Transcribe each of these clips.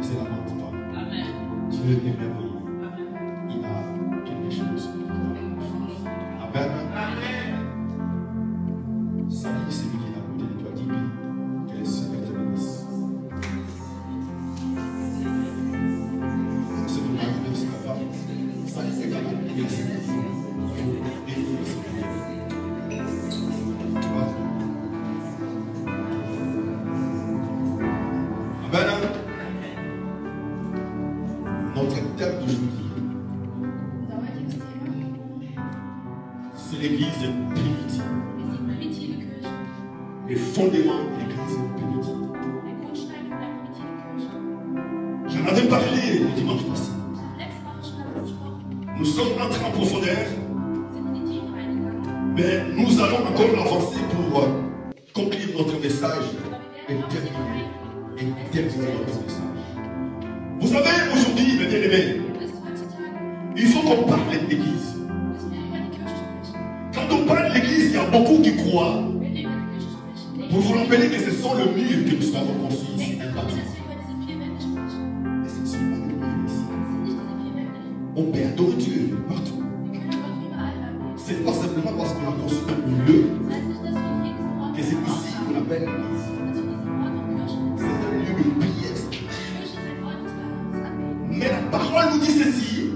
ne se lamente pas. Amen. Dieu est merveilleux. Il a quelque chose pour toi. Amen. Amen. Salut celui qui est à côté de toi, dis-lui que le Seigneur te bénisse. Ce que m'a dit, c'est papa. Salut c'est papa. Merci. Amen. Notre thème d'aujourd'hui, c'est l'église primitive. Les fondements de l'église primitive. J'en avais parlé le dimanche passé. Nous sommes entrés en profondeur, mais nous allons encore avancer pour conclure notre message et terminer notre message. Vous savez, aujourd'hui, mes bien-aimés, il faut qu'on parle de l'église. Quand on parle de l'église, il y a beaucoup qui croient. Pour vous rappeler que ce sont le mur que nous avons construit ici, un bâtiment. Mais ce ne sont pas les murs ici. On peut adorer Dieu partout. Ce n'est pas simplement parce qu'on a construit un lieu que c'est ici qu'on appelle l'église. C'est un lieu de prière. Mais la parole nous dit ceci.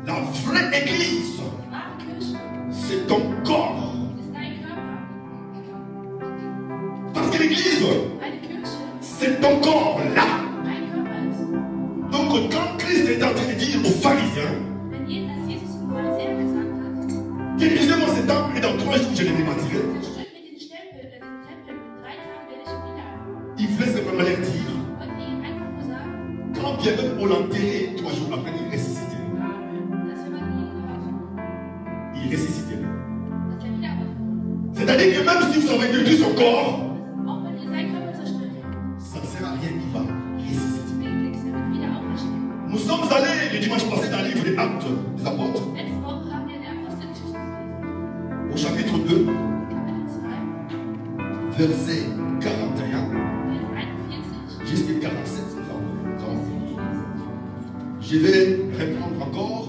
La vraie église, c'est ton corps. Parce que l'église, c'est ton corps là. Donc quand Christ est en train de dire aux pharisiens, dirigez-moi cet temple et dans 3 jours je le démentirai, il voulait simplement leur dire, quand bien même on l'enterrait 3 jours après, il ressuscitait. Il ressuscitait. C'est-à-dire que même si vous avez détruit son corps, ça ne sert à rien, il va ressusciter. Nous sommes allés le dimanche passé dans le livre des Actes des Apôtres, au chapitre 2, verset 41 jusqu'à 47. Je vais reprendre encore,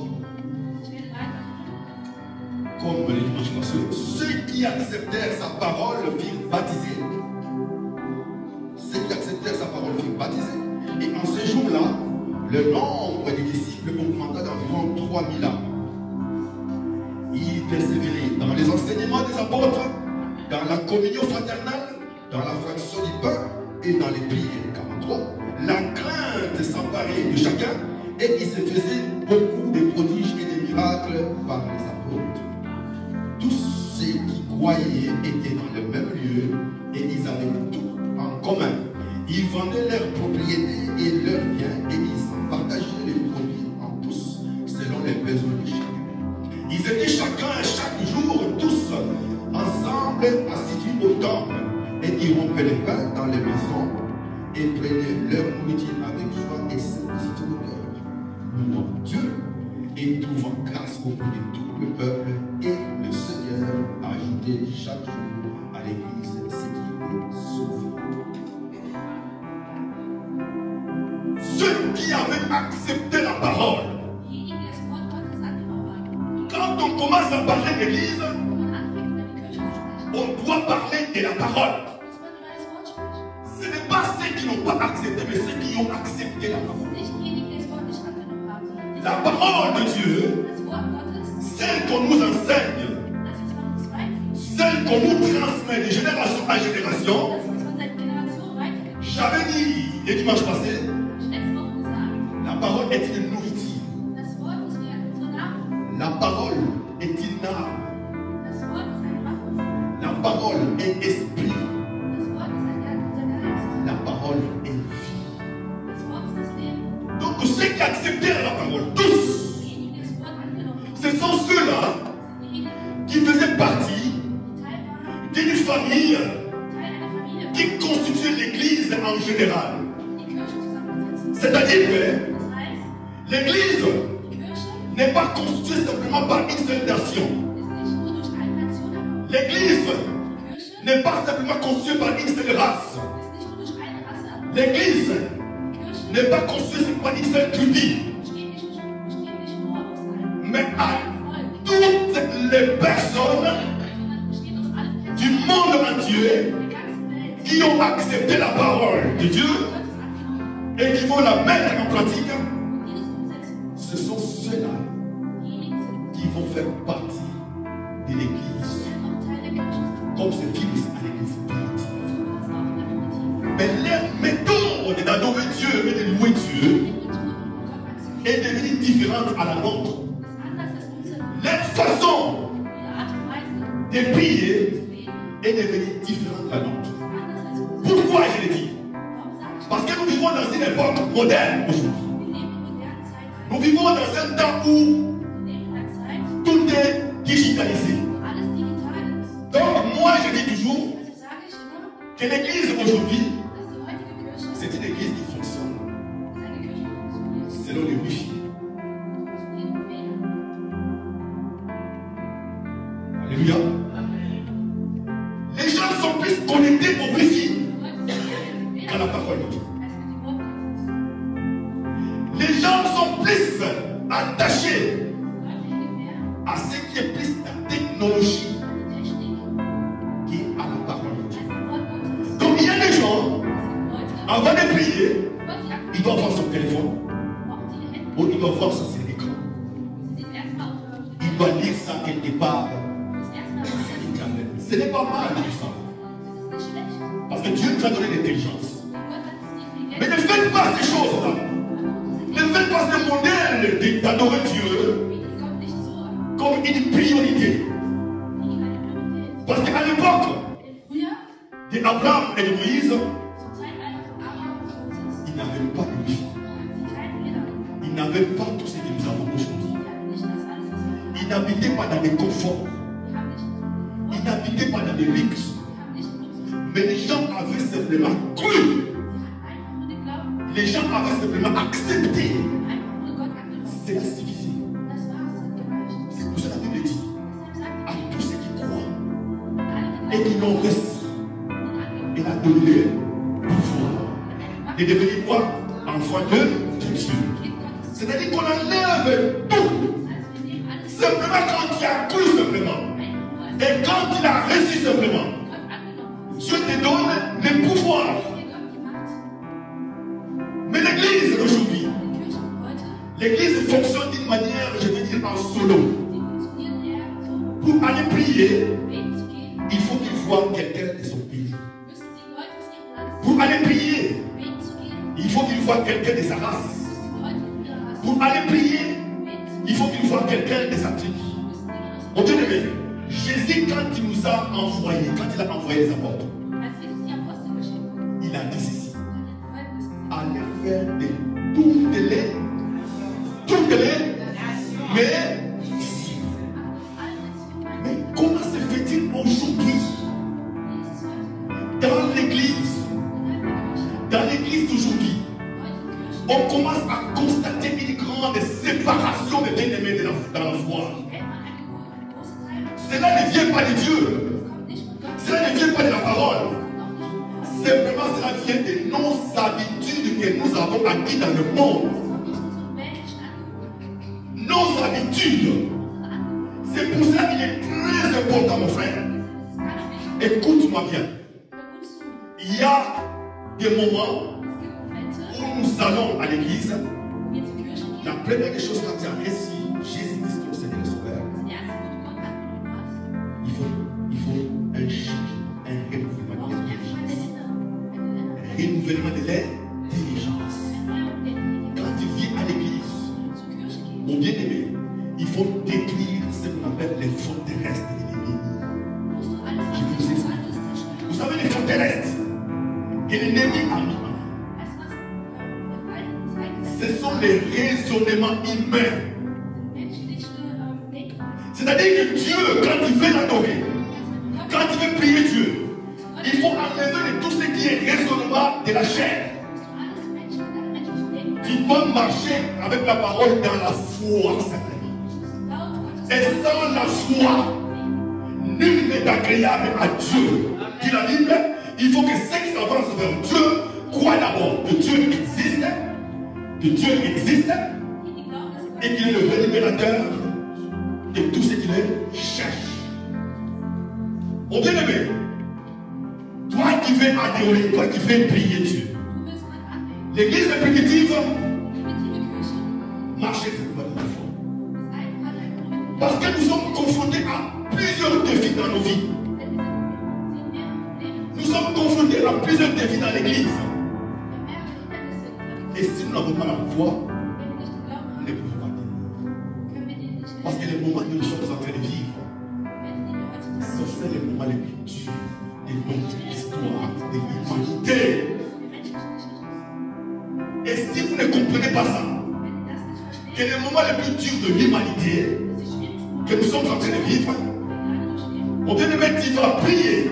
comme le dimanche passé. Ceux qui acceptèrent sa parole furent baptisés. Ceux qui acceptèrent sa parole furent baptisés. Et en ce jour-là, le nombre des disciples augmenta d'environ 3000 âmes. Ils persévéraient dans les enseignements des apôtres, dans la communion fraternelle, dans la fraction du pain et dans les prières. 43. La crainte s'emparait de chacun et il se faisait beaucoup de prodiges et de miracles par les apôtres. Tous ceux qui croyaient étaient dans le même lieu et ils avaient tout en commun. Ils vendaient leurs propriétés et leurs biens et ils s'en partageaient les produits en tous selon les besoins de chacun. Ils étaient chacun, chaque jour, tous ensemble assidus au temple et ils rompaient le pain dans les maisons et prenaient leur nourriture avec joie et simplicité de cœur, louant Dieu et trouvant grâce auprès de tout le peuple, et le Seigneur ajoutait chaque jour à l'église ce qui est sauvé. Ceux qui avaient accepté la parole, quand on commence à parler d'église, on doit parler de la parole. Ce n'est pas ceux qui n'ont pas accepté, mais ceux qui ont accepté la parole. La parole de Dieu, celle qu'on nous enseigne, celle qu'on nous transmet de génération en génération. J'avais dit le dimanche passé, la parole est une nourriture. La parole est une âme. La parole est esprit. La parole est vie. Donc ceux qui acceptèrent la parole, tous, ce sont ceux-là qui faisaient partie d'une famille qui constituait l'église en général. C'est-à-dire que l'église n'est pas constituée simplement par une seule nation. L'église n'est pas simplement constituée par une seule race. L'église n'est pas construit sur une seule tribu, mais à toutes les personnes du monde entier qui ont accepté la parole de Dieu et qui vont la mettre en pratique. Ce sont ceux-là qui vont faire partie de l'église, comme ce virus à l'église. Mais les méthodes d'adorer Dieu et de louer Dieu est devenue différente à la nôtre. Les façons de prier est devenue différente à la nôtre. Pourquoi je le dis? Parce que nous vivons dans une époque moderne aujourd'hui. Nous vivons dans un temps où tout est digitalisé. Donc moi je dis toujours que l'église aujourd'hui, c'est une église qui fonctionne selon le Wi-Fi. Alléluia. Les gens sont plus connectés au Wi-Fi qu'à la parole de Dieu. Les gens sont plus attachés à ce qui est plus la technologie qu'à la parole de Dieu. Donc il y a des gens, avant de prier, il doit voir son téléphone ou il doit voir ça sur l'écran. Il doit lire ça quelque part. Ce n'est pas mal tout ça. Parce que Dieu nous a donné l'intelligence. Mais ne faites pas ces choses-là. Ne faites pas ce modèle d'adorer Dieu comme une priorité. Parce qu'à l'époque d'Abraham et de Moïse, ils n'avaient pas de vie. Ils n'avaient pas tout ce que nous avons aujourd'hui. Ils n'habitaient pas dans les conforts. Ils n'habitaient pas dans les luxes. Mais les gens avaient simplement cru. Les gens avaient simplement accepté. C'est la suffisait. C'est pour ça que la Bible dit à tous ceux qui croient et qui l'ont reçu, il a donné le pouvoir de devenir quoi? Enfant de Dieu. C'est-à-dire qu'on enlève tout. Simplement quand il a cru simplement. Et quand il a reçu simplement, Dieu te donne le pouvoir. Mais l'église aujourd'hui, l'église fonctionne d'une manière, je veux dire, en solo. Pour aller prier, il faut qu'il voie quelqu'un de son pays. Pour aller prier, il faut qu'il voie quelqu'un de sa race. Pour aller prier, il faut qu'il voie quelqu'un de sa tribu. Mon bien-aimé, Jésus, quand il nous a envoyés, quand il a envoyé les apôtres, il a dit ceci: allez faire de toutes les disciples. Mais comment se fait-il aujourd'hui dans l'église d'aujourd'hui, on commence à constater une grande séparation des bien-aimés dans la foi. Cela ne vient pas de Dieu. Cela ne vient pas de la parole. Simplement, cela vient de nos habitudes que nous avons acquises dans le monde. Nos habitudes. C'est pour ça qu'il est très important, mon frère. Écoute-moi bien. Il y a des moments où nous allons à l'église. La première des choses, quand tu as reçu Jésus-Christ comme Seigneur et Sauveur, il faut un change, un renouvellement de l'intelligence. Un renouvellement de l'intelligence. Quand tu viens à l'église, mon bien-aimé, il faut détruire ce qu'on appelle les forteresses de l'ennemi. Je vais vous expliquer. Vous savez les forteresses que l'ennemi a mis. Ce sont les raisonnements humains. C'est-à-dire que Dieu, quand il veut l'adorer, quand il veut prier Dieu, il faut enlever de tout ce qui est raisonnement de la chair. Tu dois marcher avec la parole dans la foi. Et sans la foi, nul n'est agréable à Dieu. Dit la Bible, il faut que ceux qui s'avancent vers Dieu croient d'abord que Dieu existe que Dieu existe et qu'il est le libérateur de tout ce qu'il cherche. Mon bien-aimé, toi qui veux adorer, toi qui veux prier Dieu, l'église primitive marchait sur la foi. Parce que nous sommes confrontés à plusieurs défis dans nos vies. Nous sommes confrontés à plusieurs défis dans l'église. Et si nous n'avons pas la foi, nous ne pouvons pas tenir. Parce que les moments que nous sommes en train de vivre, ce sont les moments les plus durs de notre histoire, de l'humanité. Et si vous ne comprenez pas ça, que les moments les plus durs de l'humanité que nous sommes en train de vivre, mon bien-aimé, tu vas prier,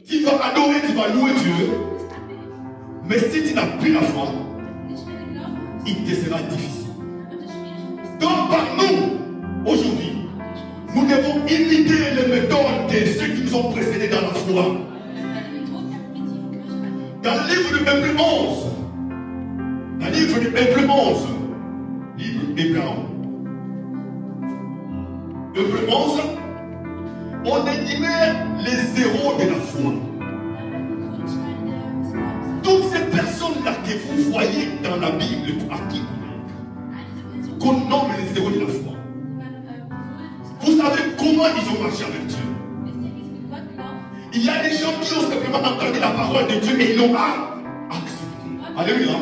tu vas adorer, tu vas louer Dieu. Mais si tu n'as plus la foi, il te sera difficile. Donc par nous, aujourd'hui, nous devons imiter les méthodes de ceux qui nous ont précédés dans la foi. Dans le livre de Hébreux 11, dans le livre de Hébreux 11, livre Hébreux 11, on énumère les héros de la foi. Toutes ces personnes-là que vous voyez dans la Bible, à qui qu'on nomme les héros de la foi. Vous savez comment ils ont marché avec Dieu. Il y a des gens qui ont simplement entendu la parole de Dieu et ils l'ont accepté. Alléluia.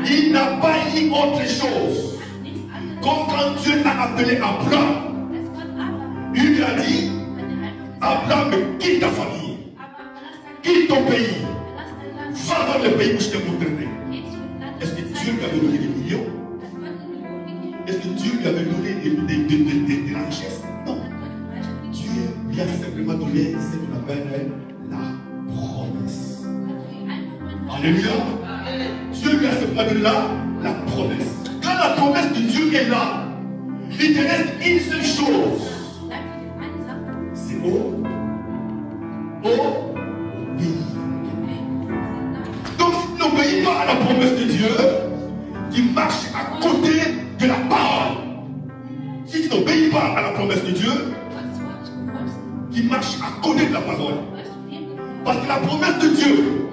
Il n'a pas eu autre chose. Comme quand Dieu a appelé Abraham. Il lui a dit, Abraham, quitte ta famille, quitte ton pays, va dans le pays où je te montrerai. Est-ce que Dieu lui avait donné des millions? Est-ce que Dieu lui avait donné de la richesse? Non. Dieu lui a simplement donné ce qu'on appelle la promesse. Alléluia. Dieu lui a simplement donné la promesse. Quand la promesse de Dieu est là, il te reste une seule chose. C'est obéir. Donc si tu n'obéis pas à la promesse de Dieu, tu marches à côté de la parole. Si tu n'obéis pas à la promesse de Dieu, tu marches à côté de la parole. Parce que la promesse de Dieu,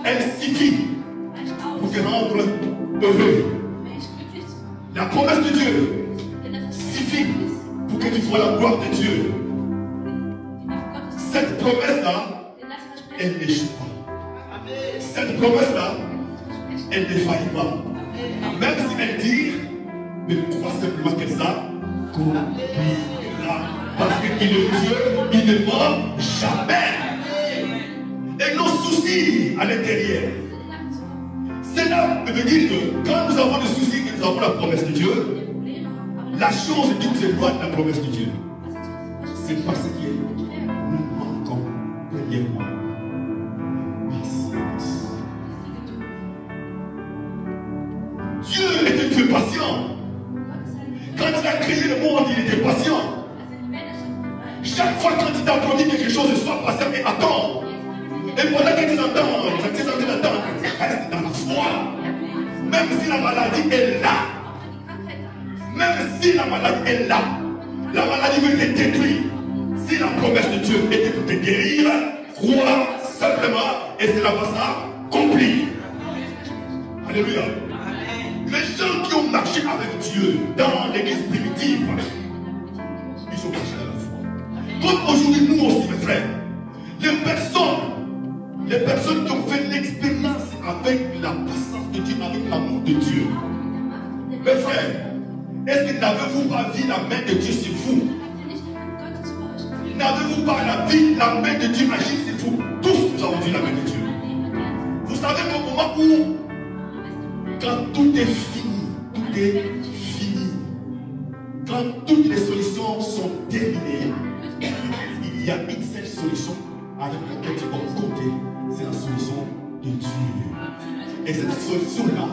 elle suffit pour te rendre heureux. La promesse de Dieu suffit pour que tu vois la gloire de Dieu. Cette promesse-là, elle n'échoue pas. Cette promesse-là, elle ne faillit pas. Même si elle dit, mais crois simplement que ça accomplira. Parce qu'il est Dieu, il ne ment jamais. Et nos soucis à l'intérieur, cela veut dire que quand nous avons des soucis et que nous avons la promesse de Dieu, la chose qui nous éloigne de la promesse de Dieu, c'est parce que nous manquons premièrement patience. Dieu était Dieu patient. Quand il a créé le monde, il était patient. Chaque fois quand il t'a promis quelque chose, sois patient et attends. Et pendant que tu attends, reste dans la foi. Même si la maladie est là, même si la maladie est là, la maladie veut te détruire. Si la promesse de Dieu était pour te guérir, crois simplement et cela va s'accomplir. Alléluia. Les gens qui ont marché avec Dieu dans l'église primitive, ils ont marché à la foi. Comme aujourd'hui, nous aussi, mes frères, les personnes qui ont fait l'expérience avec la puissance de Dieu, avec l'amour de Dieu. Mes frères, est-ce que n'avez-vous pas vu la main de Dieu sur vous? N'avez-vous pas la main de Dieu agir sur vous? Tous nous avons vu la main de Dieu. Vous savez qu'au moment où, quand tout est fini, quand toutes les solutions sont terminées, il y a une seule solution avec laquelle tu vas compter, c'est la solution de Dieu. Et cette solution-là,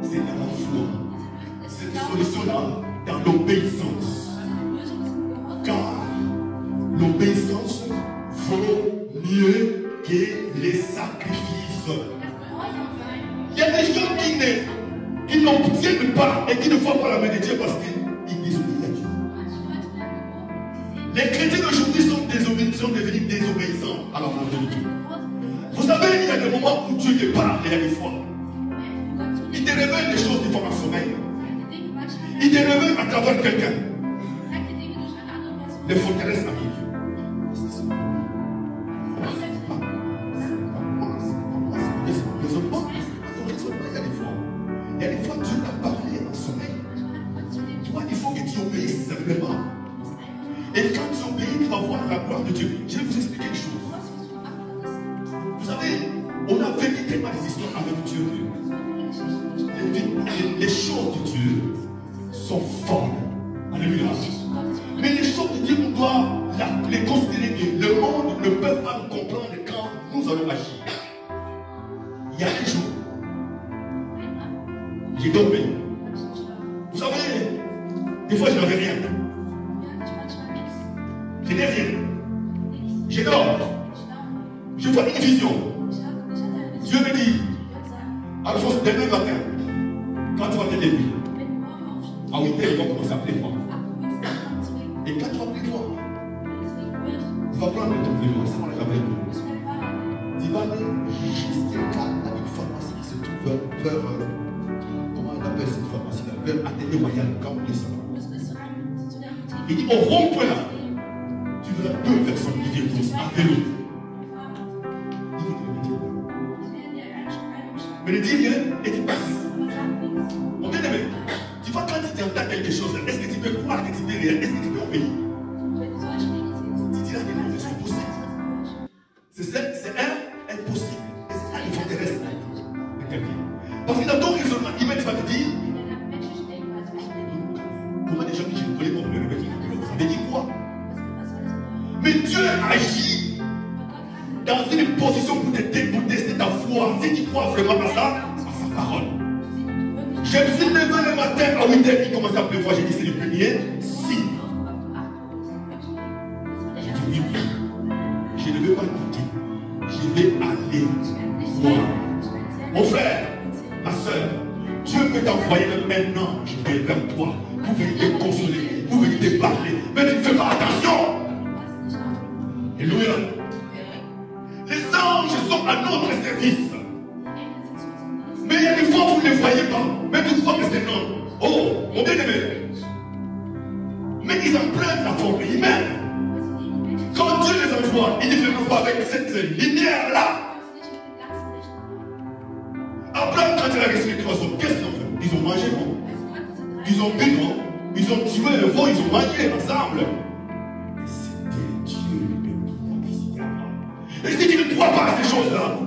c'est dans la foi. Cette solution-là, dans l'obéissance. Car l'obéissance vaut mieux que les sacrifices. Il y a des gens qui n'obtiennent pas et qui ne voient pas la main de Dieu parce qu'ils désobéissent à Dieu. Les chrétiens d'aujourd'hui sont devenus désobéissants à la volonté de Dieu. Vous savez, il y a des moments où Dieu te parle et il y a des fois. Il te révèle des choses qui font un sommeil. Il te révèle à travers quelqu'un. Les forteresses arrivent. Il y a des fois, Dieu t'a parlé en sommeil. Toi, il faut que tu obéisses simplement. Et quand tu obéis, tu vas voir la gloire de Dieu. Je vais vous expliquer quelque chose. Vous savez, on a vécu tellement des histoires avec Dieu. Les choses de Dieu sont folles. Alléluia. Mais les choses de Dieu, on doit les considérer que le monde ne peut pas nous comprendre quand nous allons agir. Il y a des jours, j'ai dormi. Vous savez, des fois je n'avais rien. Je n'ai rien. Je dors. Je vois une vision. Dieu me dit, Alphonse, demain matin, quand tu vas te lever, à 8h, il va commencer à pleuvoir. Et quand tu vas pleuvoir, tu vas prendre ton vélo, c'est mon avec nous. Tu vas aller jusqu'à une pharmacie qui se trouve vers, comment on appelle cette pharmacie là, vers Athénée Royal, quand on descend. Il dit, au rond-point là, tu verras deux personnes qui viennent tous à vélo. Mais le Dieu vient et tu passes. Mon bien-aimé, tu vois quand tu entends quelque chose, est-ce que tu peux croire que tu peux rien? Est-ce que tu peux obéir? Tu dis là que non, c'est impossible. C'est impossible. Et c'est ça qui t'intéresse de quelqu'un. Parce que dans ton raisonnement, il va te dire comment des gens qui je connais mon bébé qui ça veut dire quoi? Mais Dieu agit dans une position pour tester ta foi. Si tu crois vraiment à ça, à sa parole. Je me suis levé le matin à 8h, il commence à pleuvoir. J'ai dit c'est le premier signe. J'ai dit oui, je ne vais pas écouter. Je vais aller voir. Mon frère, ma soeur, Dieu peut t'envoyer un ange vers toi pour venir te consoler, pour venir te parler. Mais tu ne fais pas attention. Alléluia. Les anges sont à notre service. Mais il y a des fois où vous ne les voyez pas. Mais tu crois que c'est non. Oh, mon bien-aimé. Mais ils empruntent la forme humaine. Quand Dieu les envoie, ils ne viennent pas avec cette lumière-là. Abraham, quand il a reçu les 3 hommes, qu'est-ce qu'ils ont fait? Ils ont mangé, non? Ils ont bu, non? Ils ont tué le veau, ils ont mangé ensemble. Et si tu ne crois pas à ces choses-là,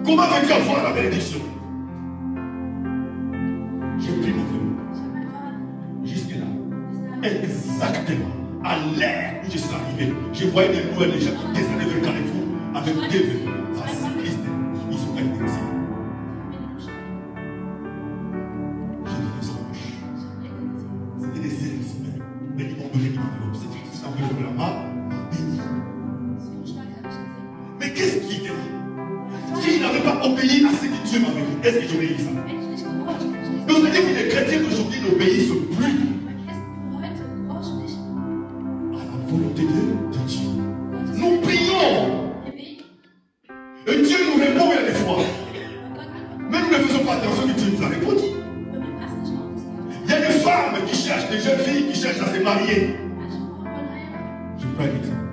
comment veux-tu avoir la bénédiction? J'ai pris mon vélo. Jusque-là. Exactement. À l'heure où je suis arrivé, je voyais des nouvelles gens qui descendaient vers Carrefour avec des vélos. À cyclistes, ils sont intéressés. J'ai vu des anges. C'était des services humains. Mais ils m'ont donné une enveloppe. C'est une enveloppe là-bas. Mais qu'est-ce qui était là? S'il n'avait pas obéi à ce que Dieu m'avait dit, est-ce que j'obéis ça? Donc ça veut dire que les chrétiens d'aujourd'hui n'obéissent plus à la volonté de Dieu. Nous prions. Et Dieu nous répond il y a des fois. Mais nous ne faisons pas attention que Dieu nous a répondu. Il y a des femmes qui cherchent, des jeunes filles qui cherchent à se marier. Je prends un exemple.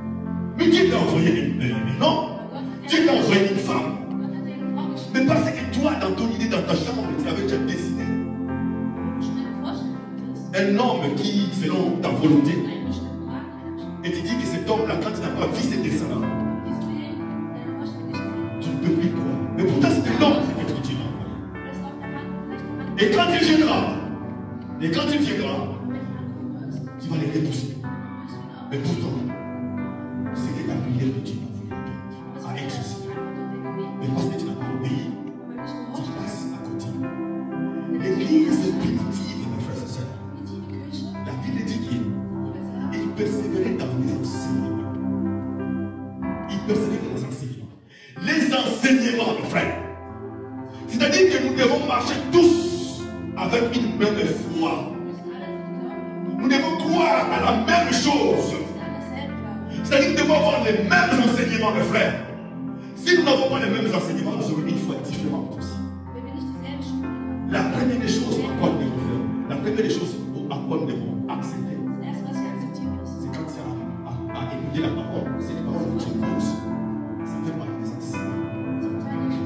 Mais Dieu t'a envoyé une non. Dieu t'a envoyé une femme. Mais parce que toi, dans ton idée, dans ta chambre, tu avais déjà décidé. Un homme qui, selon ta volonté, et tu dis que cet homme-là, quand il n'a pas vu ses descendants, tu ne peux plus croire. Mais pourtant, c'était l'homme que Dieu m'a envoyé. Et quand il viendra, tu vas les repousser. Mais pourtant, c'était la prière que Dieu m'a envoyé à exaucer. Mais parce que tu n'as pas obéi, tu passes à côté. L'église primitive, mes frères et sœurs, la Bible dit qu'il persévérait dans les enseignements. Il persévérait dans les enseignements. Les enseignements, mes frères. C'est-à-dire que nous devons marcher tous avec une même foi. Nous devons croire à la même chose. C'est-à-dire que nous devons avoir les mêmes enseignements, mes frères. Si nous n'avons pas les mêmes enseignements, nous aurons une foi différente aussi. La première des choses à quoi nous devons faire, la première des choses à quoi nous devons accepter, c'est quand c'est à écouter la parole. C'est les paroles que tu écoutes. Ça fait partie des enseignements.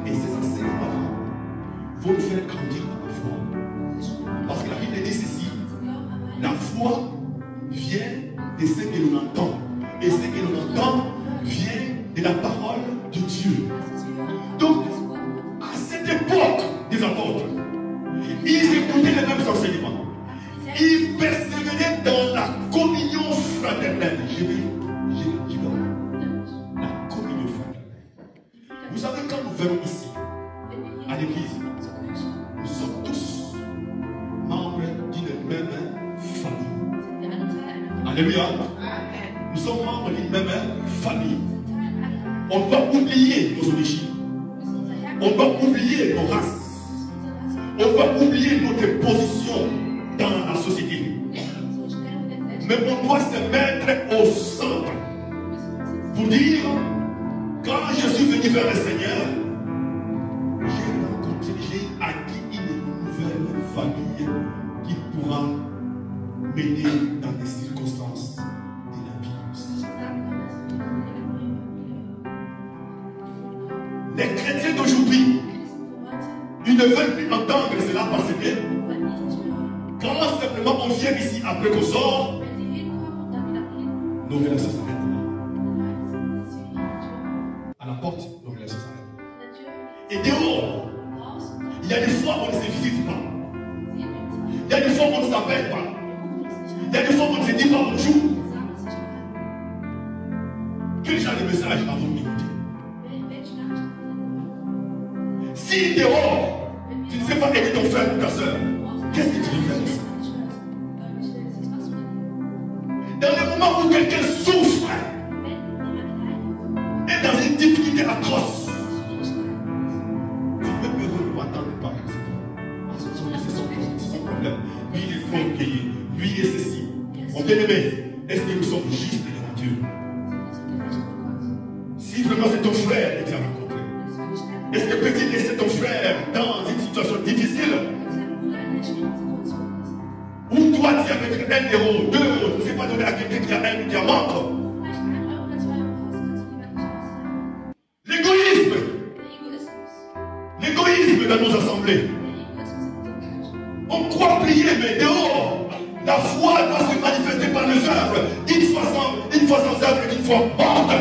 Et ces enseignements vont nous faire grandir dans la foi. Parce que la Bible dit ceci, la foi vient de ce que l'on entend. Et ce que l'on entend vient de la parole de Dieu. Donc, à cette époque des apôtres, ils écoutaient les mêmes enseignements. Ils persévéraient dans la communion fraternelle. La communion fraternelle. Vous savez, quand nous venons ici, à l'église, nous sommes tous membres d'une même famille. Alléluia. Nous sommes membres d'une même famille. On doit oublier nos origines. On doit oublier nos races. On doit oublier notre position dans la société. Mais on doit se mettre au centre. Pour dire, quand je suis venu vers le Seigneur, j'ai rencontré, j'ai acquis une nouvelle famille qui pourra m'aider dans des circonstances de la vie. Les chrétiens d'aujourd'hui, ils ne veulent plus entendre cela parce que quand simplement on vient ici après qu'on sort, nos relations s'arrêtent là. À la porte, nos relations s'arrêtent. Et dehors, il y a des fois où on ne se visite pas. Il y a des fois où on ne s'appelle pas. Il y a des fois où on ne se dit pas bonjour. Quel genre de message avons-nous écouté? Si dehors, tu ne sais pas aider ton frère ou ta soeur, qu'est-ce que tu veux faire? Dans le moment où quelqu'un souffre, est dans une difficulté atroce, tu peux me attendre par exemple. C'est son problème. Lui, il est tranquille. Lui, il est ceci. Mon bien-aimé, est-ce que nous sommes justes devant Dieu? Si vraiment c'est ton frère que tu as rencontré, est-ce que peut-il laisser ton frère dans une situation difficile? Ou toi tu as peut-être 1 euro, 2 euros, tu ne sais pas donner à quelqu'un qui a un qui a manque? L'égoïsme dans nos assemblées. On croit prier, mais dehors, la foi doit se manifester par les œuvres. Une fois sans œuvre et une fois morte.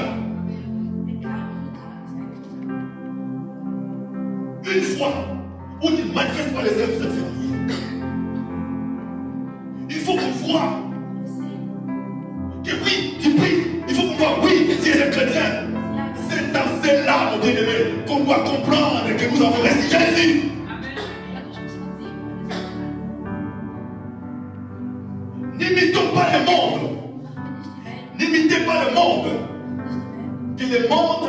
Une fois où tu ne manifestes pas les œuvres, ça ne sert à rien. Il faut qu'on voit que oui, tu pries. Il faut qu'on voit, oui, tu es un chrétien. C'est dans cela, mon bien-aimé, qu'on doit comprendre que nous avons resté Jésus. N'imitons pas le monde. N'imitez pas le monde. Que le monde,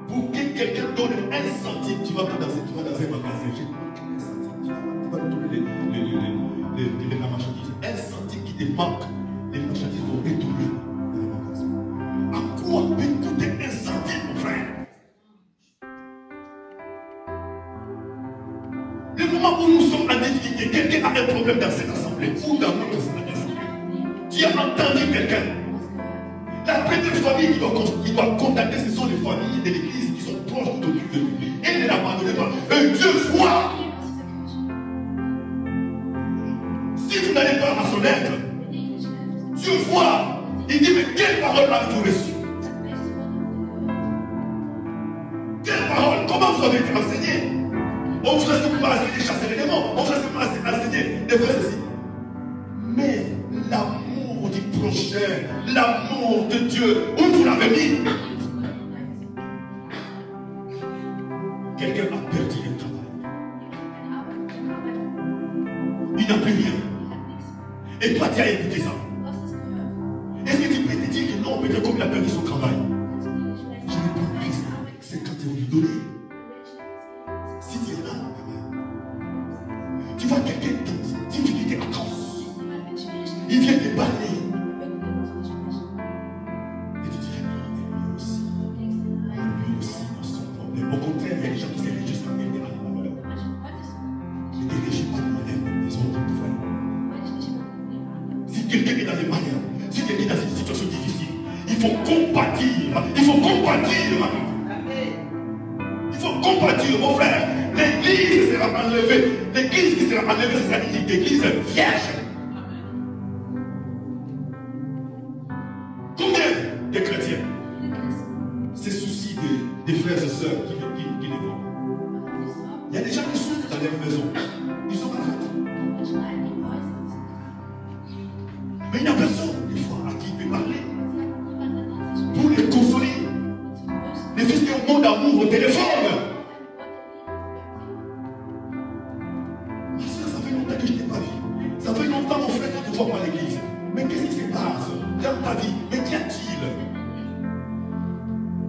pour que quelqu'un donne 1 centime, tu vas dans un magasin, j'ai manqué 1 centime, tu vas donner la marchandise. 1 centime qui te manque, les marchandises vont retourner dans le magasin. À quoi peut coûter 1 centime, mon frère? Le moment où nous sommes en difficulté, quelqu'un a un problème dans cette assemblée ou dans notre assemblée. Tu as entendu quelqu'un. La première famille qui doit contacter, ce sont les familles de l'église qui sont proches de Dieu. Et ne l'abandonnez pas. Dieu voit. Si vous n'allez pas à son aide, Dieu voit. Il dit, mais quelle parole avez-vous reçue? Quelle parole? Comment vous avez été enseigné? On vous a simplement enseigné de chasser les démons. On vous a simplement enseigné de faire ceci. Mais l'amour du prochain, l'amour de Dieu, où vous l'avez mis? Quelqu'un a perdu le travail. Il n'a plus rien. Et toi, tu as écouté ça. Est-ce que tu peux te dire que non, peut-être comme il a perdu son travail? Je vais prendre plus 50 € lui donner. Si tu es là, tu Tu vois quelqu'un de difficulté atroce. Il vient te parler. Et tu dis, non, mais lui aussi dans son problème. Au contraire, il y a des gens qui s'aiment juste à gagner à la valeur. Ne te réjouis pas de moi-même des autres frères. Si quelqu'un est dans les moyens, si quelqu'un est dans une situation difficile, il faut compatir. Il faut compatir. Il faut compatir, mon frère. L'église sera enlevée. L'église qui sera enlevée, ce sera une église vierge. Combien de chrétiens se soucient des frères et sœurs qui les voient? Il y a des gens qui souffrent dans leur maison. Ils sont malades. Mais il n'y a personne, des fois, à qui il peut parler pour les consoler. Les fils d'un monde d'amour au téléphone. Ma soeur, ça fait longtemps que je ne t'ai pas vu. Ça fait longtemps, mon frère, que je ne te vois pas à l'église. Mais qu'est-ce qui se passe dans ta vie? Mais qu'y a-t-il?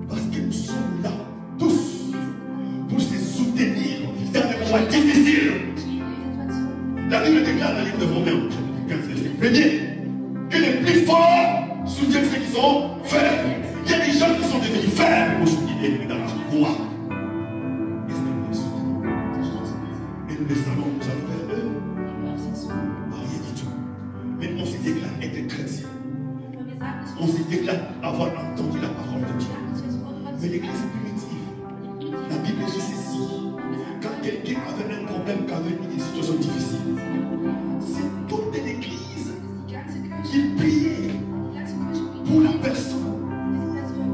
Parce que nous sommes là, tous, pour se soutenir dans les moments difficiles. La Bible déclare dans le livre de Romains, venez, que les plus forts soutiennent ceux qui sont faibles. Il y a des gens qui sont devenus faibles aujourd'hui et dans la foi. Est-ce que nous les soutenons? Et nous les allons, nous allons vers eux? Rien du tout. Mais on se déclare être chrétien. On se déclare avoir entendu la parole de Dieu. Mais l'église primitive, la Bible dit ceci. Quand quelqu'un avait un problème, quand avait une situation difficile, c'est toute l'église qui priait pour la personne.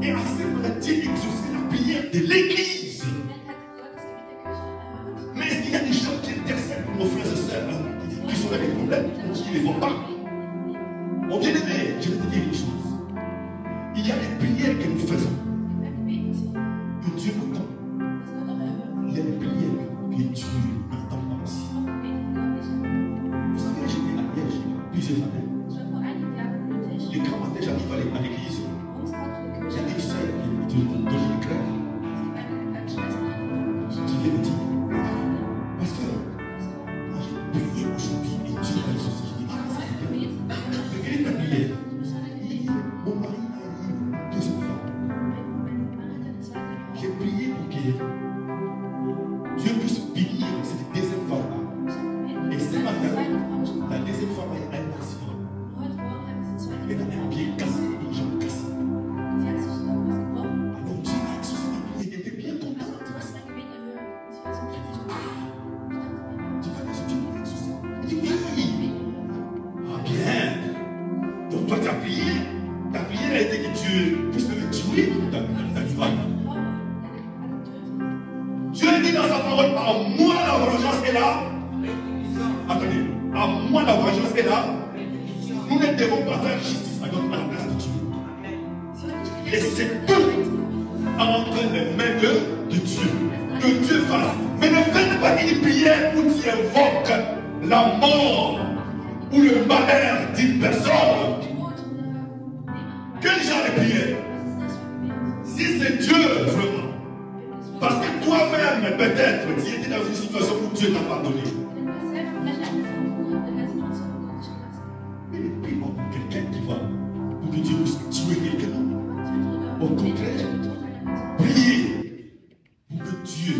Et à ce moment-là, Dieu exauçait la prière de l'église. Mais est-ce qu'il y a des gens qui intercèdent pour nos frères et sœurs qui sont dans des problèmes, qui ne les voient pas? Mon bien-aimé, je vais te dire une chose. Il y a des prières que nous faisons, que Dieu entend. Il y a des prières que Dieu n'entend pas aussi. Vous savez, j'étais à Liège plusieurs années. Les grands matins, j'arrive à l'église. Il y a des sœurs qui me donnent une crème. Je viens me dire, parce que moi j'ai prié aujourd'hui et Dieu va les soucier. Regardez ta prière. Mon mari a eu 2 enfants. J'ai prié pour que Dieu puisse bénir cette deuxième femme. Et ce matin, la deuxième femme a eu un accident. Elle a un pied cassé, une jambe cassée. Alors Dieu a exaucé la prière. Elle était bien contente. Tu vas dire, Dieu m'a exaucé. Elle dit, oui. Ah bien. Donc toi, ta prière a été que Dieu puisse te tuer dans l'histoire. Dieu dit dans sa parole, à moi la vengeance est là. Attendez, à moi la vengeance est là. Nous ne devons pas faire justice à la place de Dieu. Et c'est tout entre les mains de Dieu. Que Dieu fasse. Mais ne faites pas une prière où tu invoques la mort ou le malheur d'une personne. Quel genre de prière? Si c'est Dieu vraiment. Parce que toi-même, peut-être, tu étais dans une situation où Dieu t'a pardonné. Mais ne prie pas pour quelqu'un qui va, pour que Dieu puisse tuer quelqu'un. Au contraire, priez pour que Dieu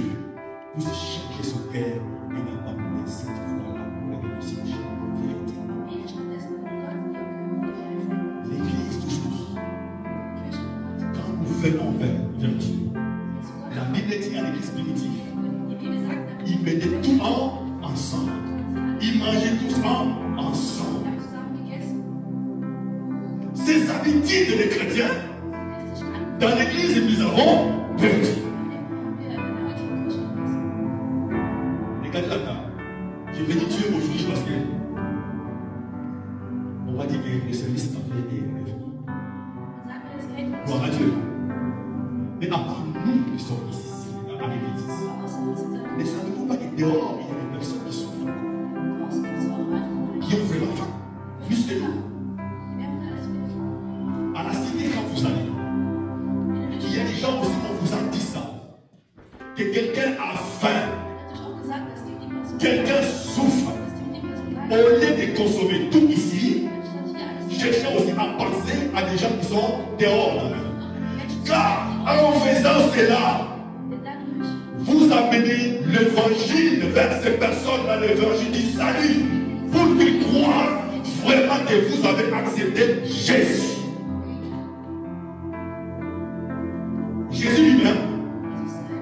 puisse changer son cœur et n'abandonner cette foi-là pour la réussite de vérité. L'église toujours, quand nous venons vers Dieu, la Bible dit à l'église primitive, ils mettaient tout ensemble. Ils mangeaient tous ensemble. Ces habitudes des chrétiens, dans l'église, nous avons perdu. Regardez là-bas. Je bénis Dieu aujourd'hui parce que on va dire que le service est revenu. Gloire à Dieu. Mais à part nous qui sommes ici, à l'église, ne savez-vous pas que dehors, il y a des personnes qui souffrent, qui ont vraiment faim, plus que nous. À la cité, quand vous allez, il y a des gens aussi, on vous a dit ça, que quelqu'un a faim, quelqu'un souffre. au lieu de consommer tout ici, cherchez aussi à penser à des gens qui sont dehors. Car en faisant cela, vous amenez l'évangile vers ces personnes-là, l'évangile du salut, pour qu'ils croient vraiment que vous avez accepté Jésus. Jésus lui-même,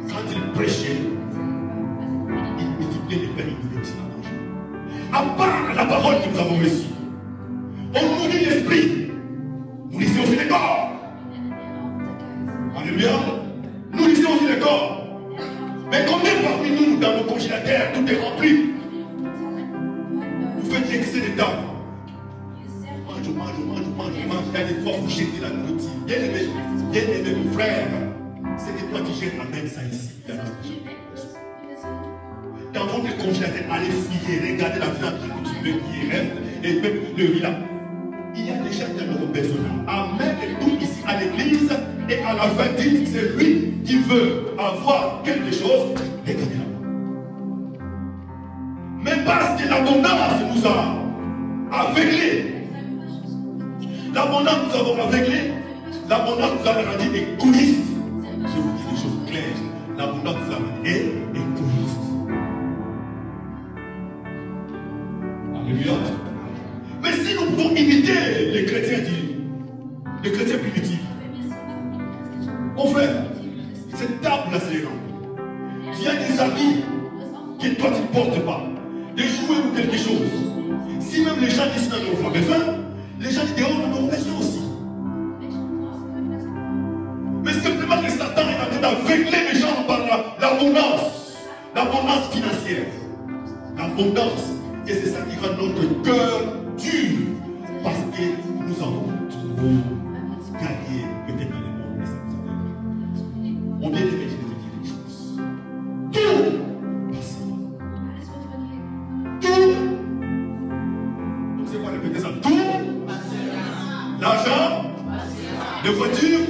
quand il prêchait, il multipliait les pains et il donnait à manger. À part la parole que nous avons reçue, on nourrit l'esprit, nourrissez aussi les corps. Alléluia. Nourrissez aussi les corps. Mais combien parmi nous, dans nos congélateurs, tout est rempli? Vous faites l'excès de temps. Mange. Il y a des fois où vous jetez la nourriture. Bien aimé, mon frère, c'est que toi qui jettes, amène ça ici. Dans votre congélateur, allez fouiller, regardez la viande qui reste, et même le riz là. Il y a des gens qui en ont besoin. Amène tout ici à l'église, et à la fin, dites, c'est lui qui veut avoir quelque chose, regardez là. Mais parce que l'abondance nous a aveuglés. L'abondance nous avons aveuglés. L'abondance nous a rendu égoïstes. Je vous dis des choses claires. L'abondance nous a rendu égoïstes. Alléluia. Mais si nous pouvons imiter les chrétiens primitifs, mon frère, cette table-là, c'est énorme. Il y a des habits que toi tu ne portes pas, des jouets ou quelque chose. Si même les gens ici n'en ont pas besoin, les gens du dehors en ont besoin aussi. Mais simplement que Satan est en train d'aveugler les gens par l'abondance financière. L'abondance. Et c'est ça qui rend notre cœur dur. Parce que nous avons trop gagné peut-être dans le monde. Mais ça nous a. Mon bien-aimé, je vais te dire une chose. Tout passera. Tout. Donc c'est quoi répéter ça? Tout. L'argent, les voitures,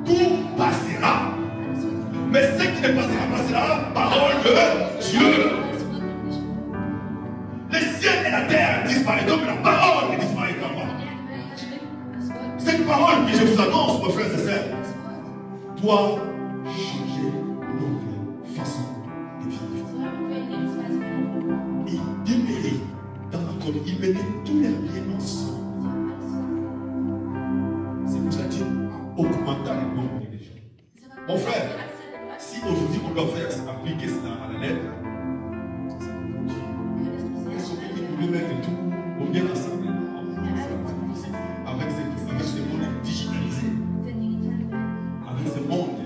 tout passera. Mais ce qui ne passera pas, c'est la parole de Dieu. Les cieux et la terre disparaîtront, mais la parole ne disparaîtra pas. Cette parole que je vous annonce, mes frères et sœurs, doit changer notre façon de vivre. Il demeurait dans la communauté, il mettait tous les biens ensemble. C'est pour ça que Dieu a augmenté le nombre des gens. Mon frère, si aujourd'hui on doit faire appliquer cela à la lettre, est-ce qu'on peut mettre tout au bien ensemble avec ce monde digitalisé, avec ce monde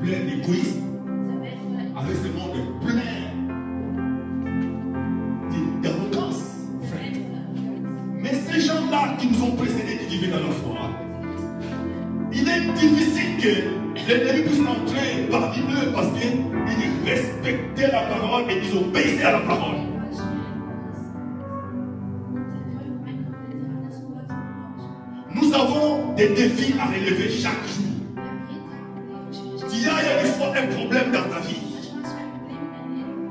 plein d'égoïsme, avec ce monde plein d'arrogance, frère. Mais ces gens-là qui nous ont précédés, qui vivaient dans la foi, il est difficile que l'ennemi puisse entrer parmi eux parce qu'ils respectaient la parole et ils obéissaient à la parole. Nous avons des défis à relever chaque jour. Il y a des fois un problème dans ta vie.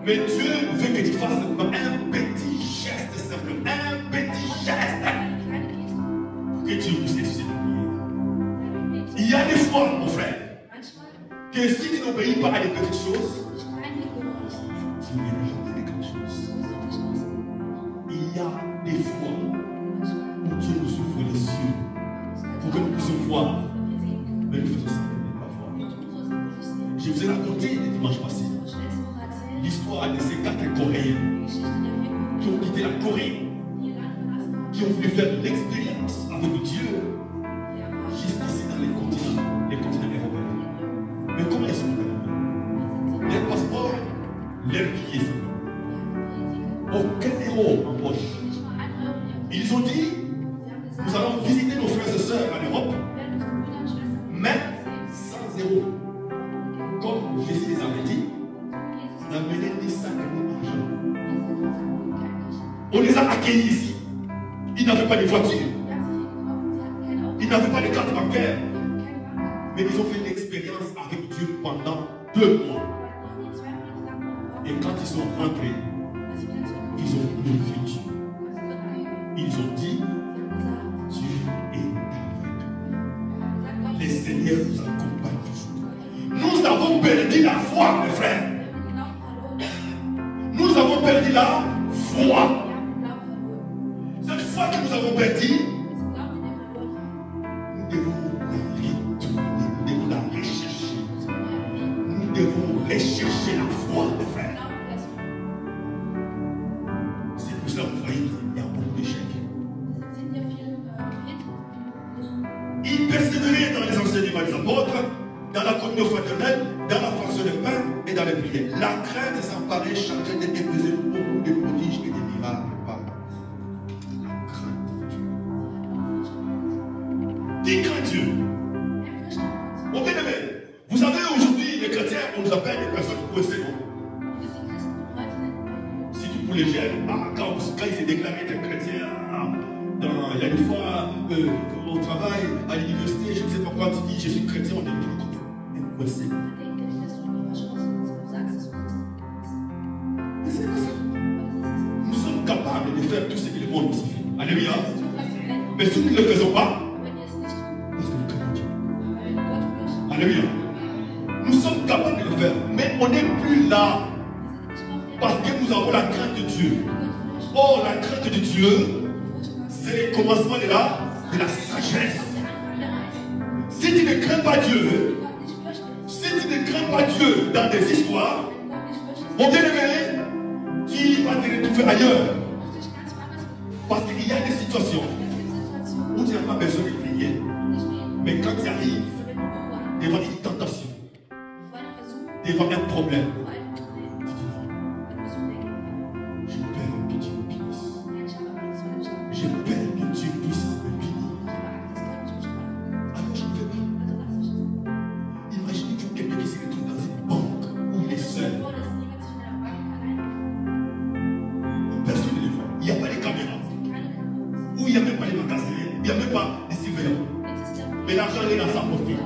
Mais Dieu veut que tu fasses un petit geste simple, un petit geste pour que Dieu puisse t'aider. Il y a des fois, mon frère, que si tu n'obéis pas à des petites choses, tu ne verras jamais des grandes choses. Il y a des fois où Dieu nous ouvre les yeux pour que nous puissions voir, mais nous faisons ça de ne pas voir. Je vous ai raconté le dimanche passé l'histoire de ces 4 Coréens qui ont quitté la Corée, qui ont voulu faire l'expérience avec Dieu juste ici dans les continents européens. Mais comment ils sont venus? Les passeports, les billets, aucun euro en poche. Ils ont dit, nous allons visiter nos frères et sœurs en Europe, mais sans euro. Comme Jésus les avait dit, n'amenez ni sac ni argent. On les a accueillis ici. Ils n'avaient pas de voiture. Ils n'avaient pas de carte bancaire. Mais ils ont fait une expérience avec Dieu pendant 2 mois. Et quand ils sont rentrés, ils ont glorifié Dieu. Ils ont dit, Dieu est avec nous. Les seigneurs nous accompagnent toujours. Nous avons perdu la foi, mes frères. Nous avons perdu la foi. Cette foi que nous avons perdue, nous devons la retourner, nous devons la rechercher. Nous devons rechercher la foi, mes frères. C'est pour cela que vous voyez qu'il y a beaucoup d'échecs. Ils persévéraient dans les enseignements des apôtres, dans la communion fraternelle, dans la fraction de pain et dans les prières. La crainte s'emparait chacun d'eux et faisait beaucoup de prodiges et de miracles. Qui craint Dieu? Mon bien-aimé, vous savez aujourd'hui, les chrétiens, on nous appelle des personnes coincées. Si tu pour les jeunes, quand ils se déclarent être chrétiens, il y a une fois au travail, à l'université, je ne sais pas quoi, tu dis je suis chrétien, on est tout coincé. Mais c'est pas ça. Nous sommes capables de faire tout ce que le monde nous fait. Alléluia. Mais si nous ne le faisons pas, alléluia. Nous sommes capables de le faire, mais on n'est plus là parce que nous avons la crainte de Dieu. Or, la crainte de Dieu, c'est le commencement de la sagesse. Si tu ne crains pas Dieu, si tu ne crains pas Dieu dans des histoires, mon bien-aimé, tu vas te retrouver ailleurs. Parce qu'il y a des situations où tu n'as pas besoin de prier, mais quand tu arrives devant une tentation, devant un problème, tu dis non, j'ai peur que Dieu me punisse. J'ai peur que Dieu puisse me punir. Alors je ne fais pas. Imaginez quelqu'un qui se retrouve dans une banque où il est seul. Personne ne le voit. Il n'y a pas les caméras. Où il n'y a même pas les magasins. Il n'y a même pas les surveillants. Mais l'argent est dans sa portée.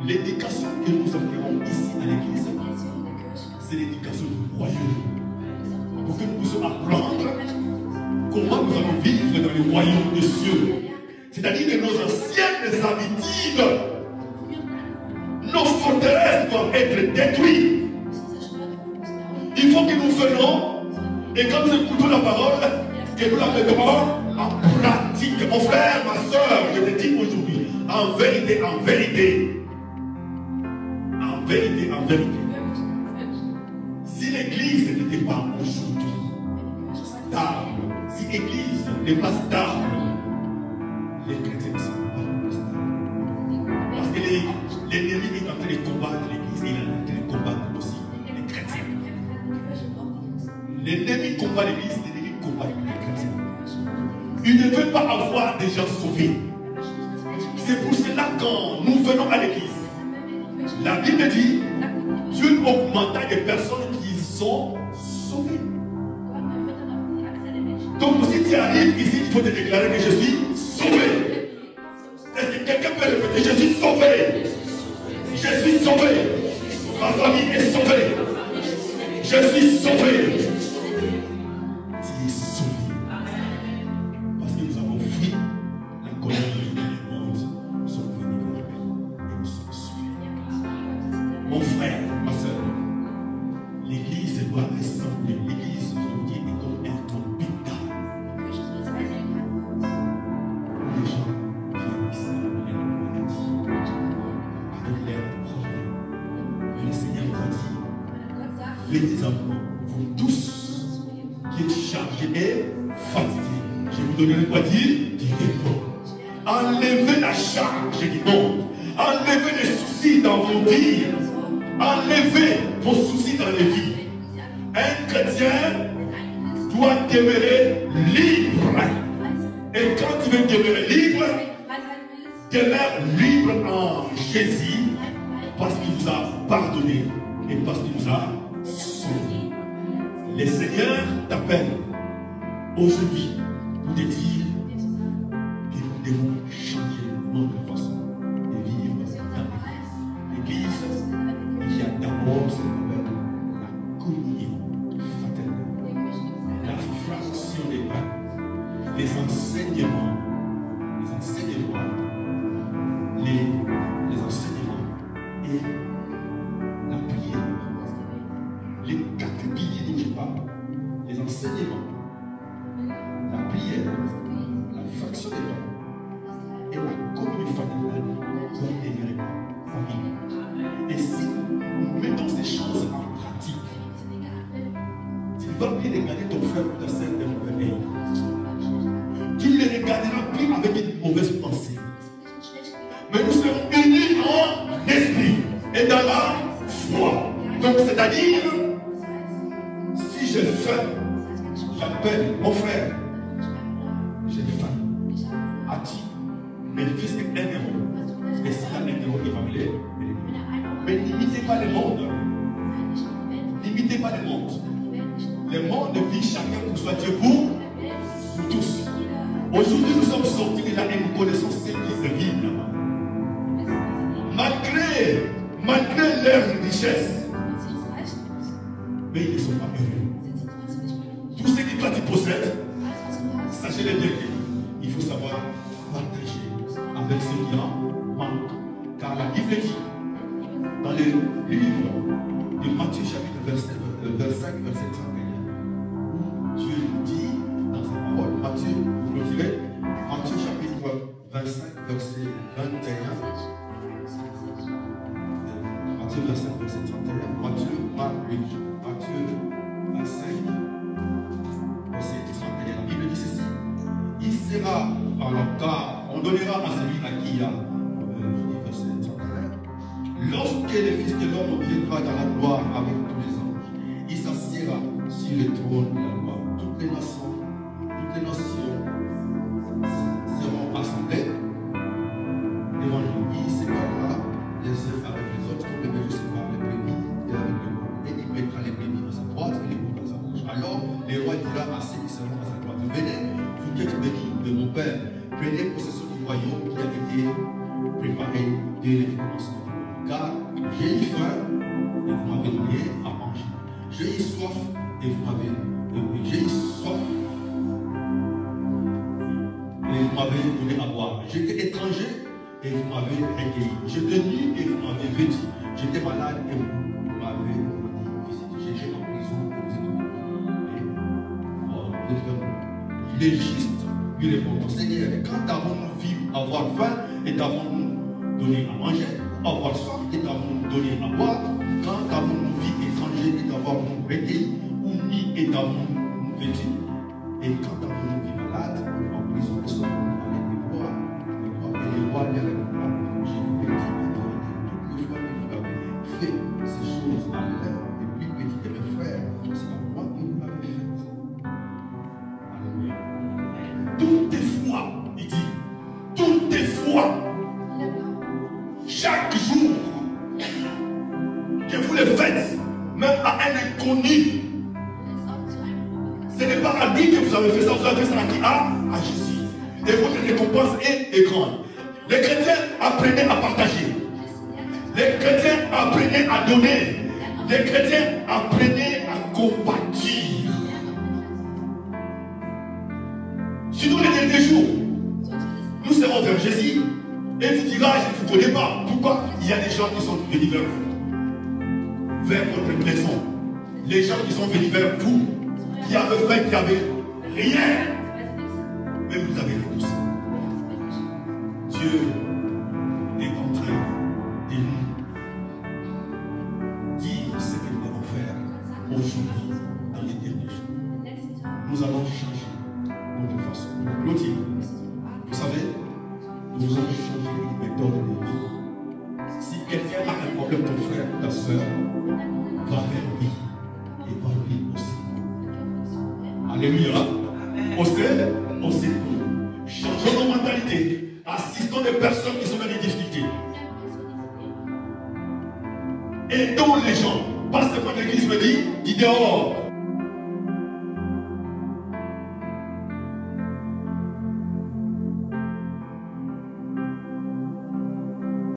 L'éducation que nous appelons ici à l'église, c'est l'éducation du royaume. Pour que nous puissions apprendre comment nous allons vivre dans le royaume des cieux. C'est-à-dire que nos anciennes habitudes, nos forteresses doivent être détruits. Il faut que nous faisons, et quand nous écoutons la parole, que nous la mettons en pratique. Mon frère, ma soeur, je te dis aujourd'hui, en vérité, en vérité, en vérité, en vérité, si l'église n'était pas aujourd'hui stable, si l'église n'est pas stable, les chrétiens ne sont pas stables. Parce que l'ennemi est en train de combattre l'église, il est en train de combattre aussi les chrétiens. L'ennemi combat l'église, l'ennemi combat les chrétiens. Il ne veut pas avoir des gens sauvés. C'est pour cela que quand nous venons à l'église, la Bible dit, Dieu augmenta des personnes qui sont sauvées. Donc si tu arrives ici, il faut te déclarer que je suis sauvé. Est-ce que quelqu'un peut répéter, je suis sauvé? Je suis sauvé. Ma famille est sauvée. Je suis sauvé. Tu es sauvé. Parce que nous avons fui la colère du monde. Nous sommes venus vers lui et nous sommes sauvés. Mon frère, ma soeur, l'église doit ressembler. L'église aujourd'hui est comme un hôpital. Les gens viennent ici avec leurs maladies, avec leurs problèmes. Et le Seigneur nous a dit, venez à moi, vous tous qui êtes chargés et fatigués. Je vous donnerai quoi dire? Du repos. Enlevez la charge du monde. Enlevez les soucis dans vos vies. Enlevez vos soucis dans les vies. Un chrétien doit demeurer libre. Et quand tu veux demeurer libre, demeure libre en Jésus parce qu'il vous a pardonné et parce qu'il vous a sauvé. Le Seigneur t'appelle aujourd'hui pour te dire que nous devons changer notre façon de vivre dans l'Église. L'Église, il y a d'abord ce qu'on appelle la communion fraternelle, la fraction des pains, les enseignements, et la prière. Les 4 piliers dont je parle, les enseignements, la prière, la fraction des pains et la communion fraternelle doivent demeurer en vie. Et si nous mettons ces choses en pratique, tu ne vas plus regarder ton frère ou ta sœur d'un mauvais œil. Tu ne les regarderas plus avec une mauvaise pensée. Mais nous serons unis en esprit et dans la foi. Donc, c'est-à-dire, si j'ai faim, j'appelle mon frère. J'ai faim. As-tu mes fils est un héros? Et s'il a un héros, il va me les. Mais n'imitez pas le monde. N'imitez pas le monde. Le monde vit chacun pour soi. Dieu pour tous. Aujourd'hui, nous sommes sortis de là et nous connaissons ceux qui se vivent là-bas. Malgré leur richesse, mais ils ne sont pas heureux. Tout ce que toi tu possèdes, sachez-le bien qu'il faut savoir partager avec ceux qui en manquent. Car la Bible dit, dans le livre de Matthieu chapitre 25, verset 31, Dieu nous dit dans sa parole, Matthieu, vous le direz, Matthieu chapitre 25, verset 21, Matthieu 25, verset 31, Matthieu 25, verset 31, la Bible dit ceci, il sera, alors car on donnera à celui à qui il y a, verset 31, lorsque le Fils de l'homme viendra dans la gloire avec tous les anges, il s'assiera sur le trône de la gloire. Toutes les nations seront assemblées devant lui. Il séparera les uns avec les autres, comme le berger sépare les brebis et avec le veau. Et il mettra les brebis à sa droite et les veaux à sa gauche. Alors le roi dira à ceux qui seront à sa droite, venez, vous qui êtes bénis de mon Père, prenez possession du royaume qui a été préparé dès le commencement. Car j'ai eu faim et vous m'avez donné à manger. J'ai eu soif et vous m'avez donné. J'ai eu soif et vous m'avez donné à boire. J'étais étranger et vous m'avez recueilli. J'étais nu et vous m'avez vêtu. J'étais malade et vous m'avez visité. J'étais en prison et vous êtes venu. Vous êtes venu. Il est juste, il est bon. Seigneur, quand avons-nous vu avoir faim et avons-nous donné à manger, avoir soif et avons-nous donné à boire, quand avons-nous vu étranger et avons-nous recueilli, ou ni et avons-nous vêtu, et quand avons-nous vu malade ou en prison et sommes-nous allés les voir, et les rois les répondent, j'ai vous dit, toutes les fois que vous avez fait ces choses à l'heure des plus petits de mes frères, c'est à moi que vous l'avez fait. Alléluia. Toutes les fois, il dit, toutes les fois, chaque jour que vous le faites, même à un inconnu, ce n'est pas à lui que vous avez fait ça, vous avez fait ça à Jésus. Et votre récompense est grande. Les chrétiens apprenaient à partager. Les chrétiens apprenaient à donner. Les chrétiens apprenaient à compatir. Sinon, les derniers jours, nous serons vers Jésus et il vous dira, je ne vous connais pas. Pourquoi? Il y a des gens qui sont venus vers vous, vers votre maison. Les gens qui sont venus vers vous, qui avaient fait, qui n'avaient rien, mais vous avez réussi. Dieu est en train de nous dire ce que nous allons faire aujourd'hui, dans les derniers jours. Nous allons changer notre façon. Clotilde, vous savez, nous allons changer les méthodes de vie. Si quelqu'un a un problème, ton frère ou ta soeur, va vers lui et va lui aussi. Alléluia. On sait tout. Changeons nos mentalités. Assistons les personnes qui sont dans des difficultés. Aidons les gens. Pas seulement l'église me dit dehors.